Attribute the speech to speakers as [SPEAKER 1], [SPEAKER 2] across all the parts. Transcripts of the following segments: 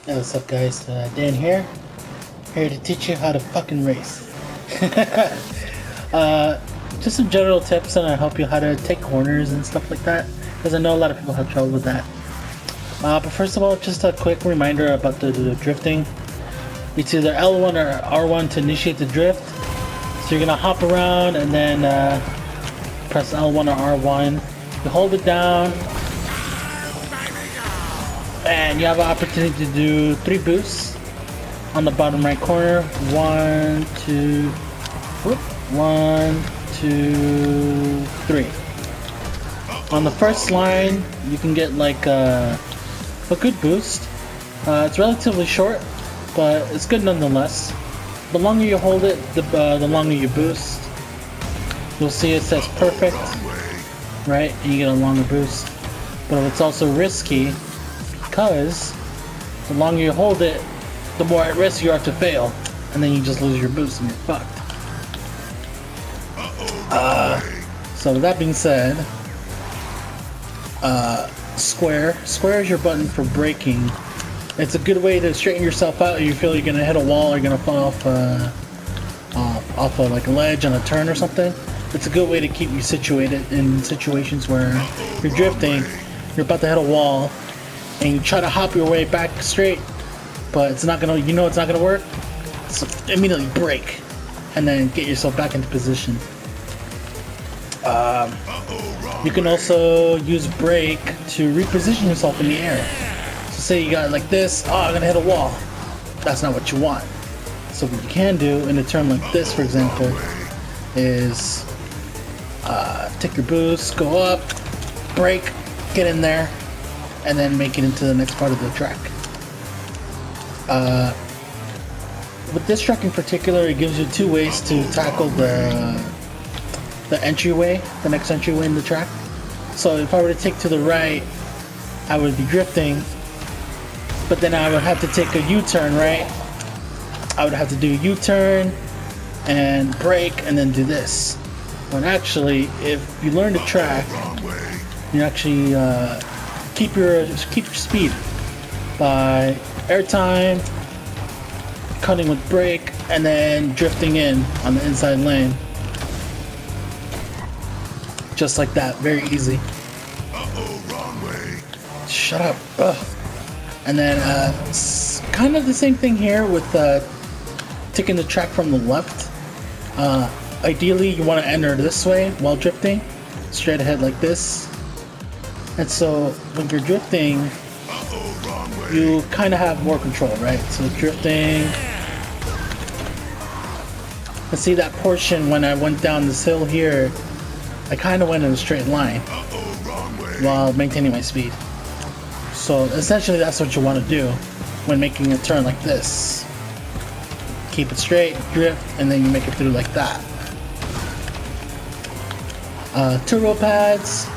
[SPEAKER 1] Hey, what's up, guys? Dan here to teach you how to fucking race. uh, just some general tips and I help you how to take corners and stuff like that, because I know a lot of people have trouble with that. But first of all, just a quick reminder about the drifting. It's either L1 or R1 to initiate the drift. So you're gonna hop around and then press L1 or R1. You hold it down, and you have an opportunity to do 3 boosts on the bottom right corner. 1, 2, whoop, 1, 2, 3. On the first line, you can get like a good boost. It's relatively short, but it's good nonetheless. The longer you hold it, the longer you boost. You'll see it says perfect, right? And you get a longer boost. But it's also risky, because the longer you hold it, the more at risk you are to fail, and then you just lose your boost and you're fucked. So with that being said, square is your button for braking. It's a good way to straighten yourself out if you feel you're gonna hit a wall or you're gonna fall off of like a ledge on a turn or something. It's a good way to keep you situated in situations where you're drifting, you're about to hit a wall, and you try to hop your way back straight, but it's not gonna, it's not gonna work. So immediately brake, and then get yourself back into position. You can also use brake to reposition yourself in the air. So say you got it like this, I'm gonna hit a wall. That's not what you want. So what you can do in a turn like this, for example, is take your boost, go up, brake, get in there, and then make it into the next part of the track. With this track in particular, it gives you 2 ways to tackle the entryway, the next entryway in the track. So if I were to take to the right, I would be drifting, but then I would have to take a U-turn, right? I would have to do a U-turn and brake and then do this. When actually, if you learn the track, you actually keep your speed by airtime, cutting with brake, and then drifting in on the inside lane. Just like that, very easy.
[SPEAKER 2] Wrong way.
[SPEAKER 1] Shut up. Ugh. And then it's kind of the same thing here with taking the track from the left. Ideally, you want to enter this way while drifting, straight ahead like this. And so when you're drifting, you kind of have more control, right? So drifting. And see that portion when I went down this hill here, I kind of went in a straight line while maintaining my speed. So essentially that's what you want to do when making a turn like this. Keep it straight, drift, and then you make it through like that. Turbo pads.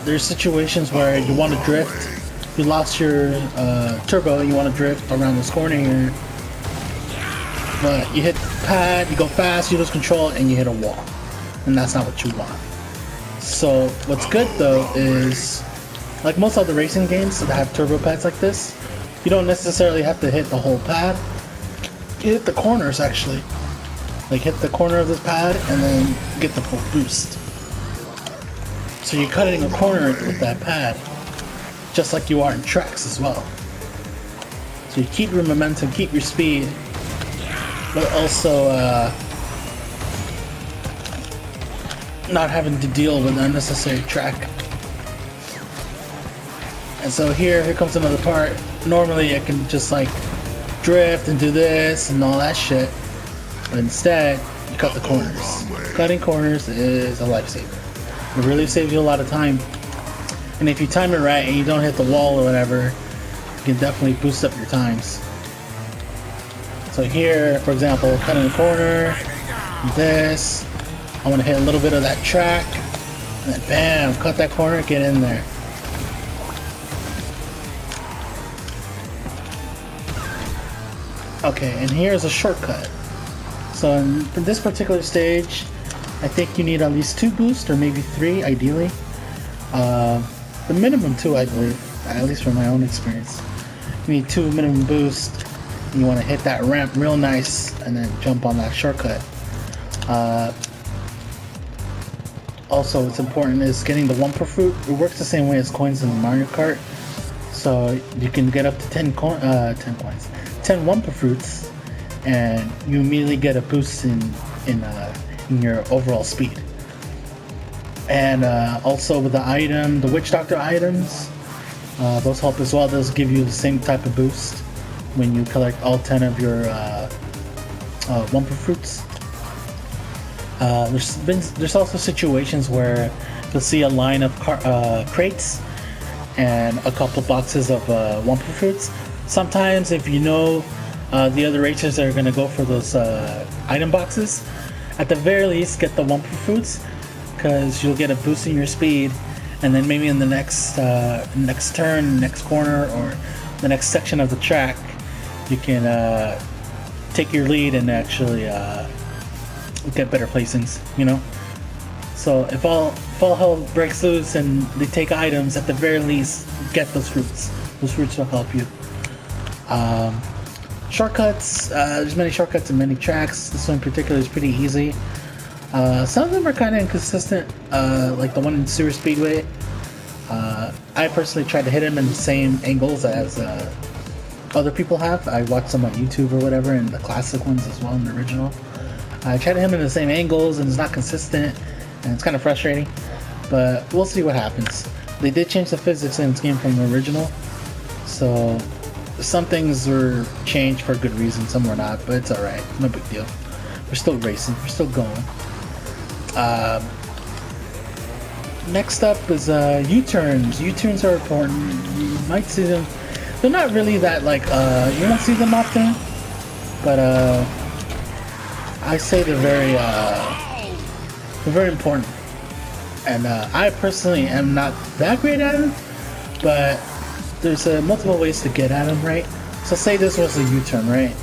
[SPEAKER 1] There's situations where you want to drift. You lost your turbo, you want to drift around this corner here. But you hit the pad, you go fast, you lose control, and you hit a wall. And that's not what you want. So what's good though is, like most other racing games that have turbo pads like this, you don't necessarily have to hit the whole pad. You hit the corners actually. Like hit the corner of this pad and then get the full boost. So you're cutting a corner with that pad, just like you are in tracks as well. So you keep your momentum, keep your speed, but also not having to deal with unnecessary track. And so here comes another part. Normally I can just like drift and do this and all that shit, but instead you cut the corners. Cutting corners is a lifesaver. It really saves you a lot of time. And if you time it right and you don't hit the wall or whatever, you can definitely boost up your times. So here, for example, cutting a corner, this, I want to hit a little bit of that track, and then bam, cut that corner, get in there. Okay, and here's a shortcut. So for this particular stage, I think you need at least 2 boosts, or maybe 3 ideally. The minimum 2, I believe, at least from my own experience. you need 2 minimum boost. And you want to hit that ramp real nice and then jump on that shortcut. Also, what's important is getting the Wumpa Fruit. It works the same way as coins in Mario Kart. So you can get up to 10 coins, 10 Wumpa Fruits, and you immediately get a boost in your overall speed. And also with the item, the Witch Doctor items, those help as well. Those give you the same type of boost when you collect all 10 of your Wumpa Fruits. There's also situations where you'll see a line of crates and a couple boxes of Wumpa Fruits. Sometimes if you know the other racers are going to go for those item boxes, at the very least get the Wumpa Fruits, because you'll get a boost in your speed, and then maybe in the next turn, next corner, or the next section of the track, you can take your lead and actually get better placings, you know? So if all hell breaks loose and they take items, at the very least, get those fruits. Those fruits will help you. Shortcuts, there's many shortcuts and many tracks. This one in particular is pretty easy. Some of them are kind of inconsistent, like the one in Sewer Speedway. I personally tried to hit him in the same angles as other people have. I watched some on YouTube or whatever, and the classic ones as well, in the original. I tried to hit him in the same angles, and it's not consistent, and it's kind of frustrating. But we'll see what happens. They did change the physics in this game from the original, so some things were changed for a good reason, some were not, but it's alright, no big deal. We're still racing, we're still going. Next up is U-turns. U-turns are important. You might see them. They're not really that, like, you won't see them often, but I say they're very important. And I personally am not that great at them, but there's multiple ways to get at them, right? So say this was a U-turn, right?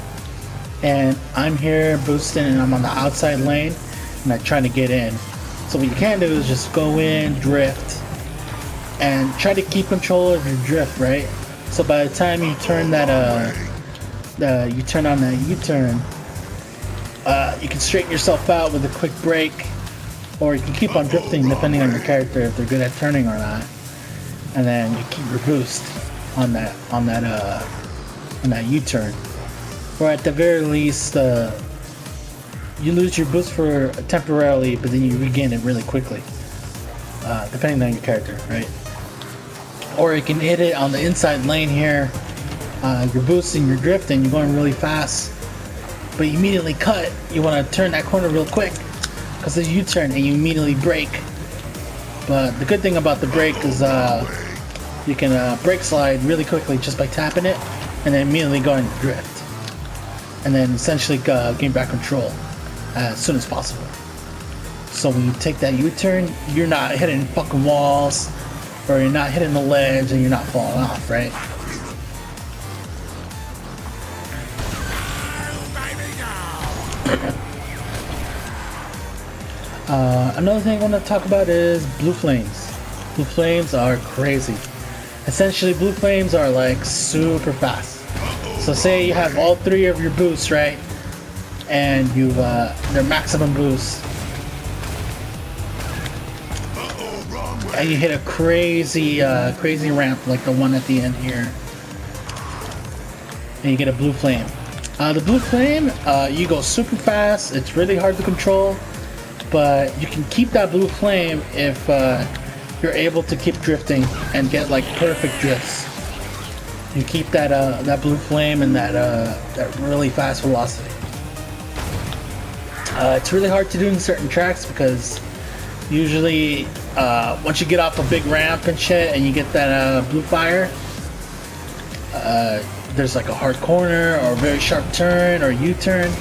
[SPEAKER 1] And I'm here boosting and I'm on the outside lane and I'm trying to get in. So what you can do is just go in, drift, and try to keep control of your drift, right? So by the time you turn that you turn on that U-turn, you can straighten yourself out with a quick brake, or you can keep on drifting depending on your character, if they're good at turning or not. And then you keep your boost on that U-turn. Or at the very least, you lose your boost for temporarily, but then you regain it really quickly, depending on your character, right? Or you can hit it on the inside lane here. You're boosting, you're drifting, you're going really fast, but you immediately cut. You want to turn that corner real quick because there's a U-turn, and you immediately brake. But the good thing about the brake is you can brake slide really quickly just by tapping it, and then immediately go and drift, and then essentially gain back control as soon as possible. So when you take that U-turn, you're not hitting fucking walls, or you're not hitting the ledge, and you're not falling off, right? Another thing I want to talk about is blue flames. Blue flames are crazy. Essentially, blue flames are like super fast. So say you have all 3 of your boosts, right? And you've their maximum boost, and you hit a crazy ramp like the one at the end here, and you get a blue flame. The blue flame, you go super fast. It's really hard to control, but you can keep that blue flame if you're able to keep drifting and get like perfect drifts. You keep that blue flame and that really fast velocity. It's really hard to do in certain tracks because usually once you get off a big ramp and shit and you get that blue fire, there's like a hard corner or a very sharp turn or U-turn,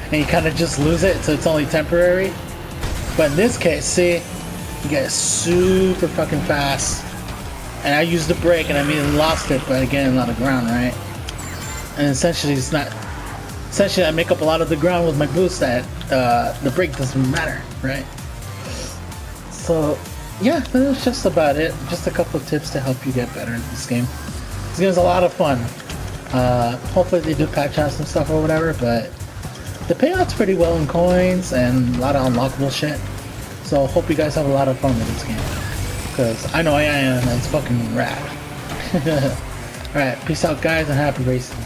[SPEAKER 1] and you kind of just lose it, so it's only temporary. But in this case, see, you get super fucking fast, and I used the brake and I immediately lost it by getting a lot of ground, right? And essentially I make up a lot of the ground with my boost that the brake doesn't matter, right? So yeah, that's just about it. Just a couple of tips to help you get better at this game. This game is a lot of fun. Hopefully they do patch out some stuff or whatever, but the payout's pretty well in coins and a lot of unlockable shit. So hope you guys have a lot of fun with this game. Because I know I am, and it's fucking rad. Alright, peace out guys and happy racing.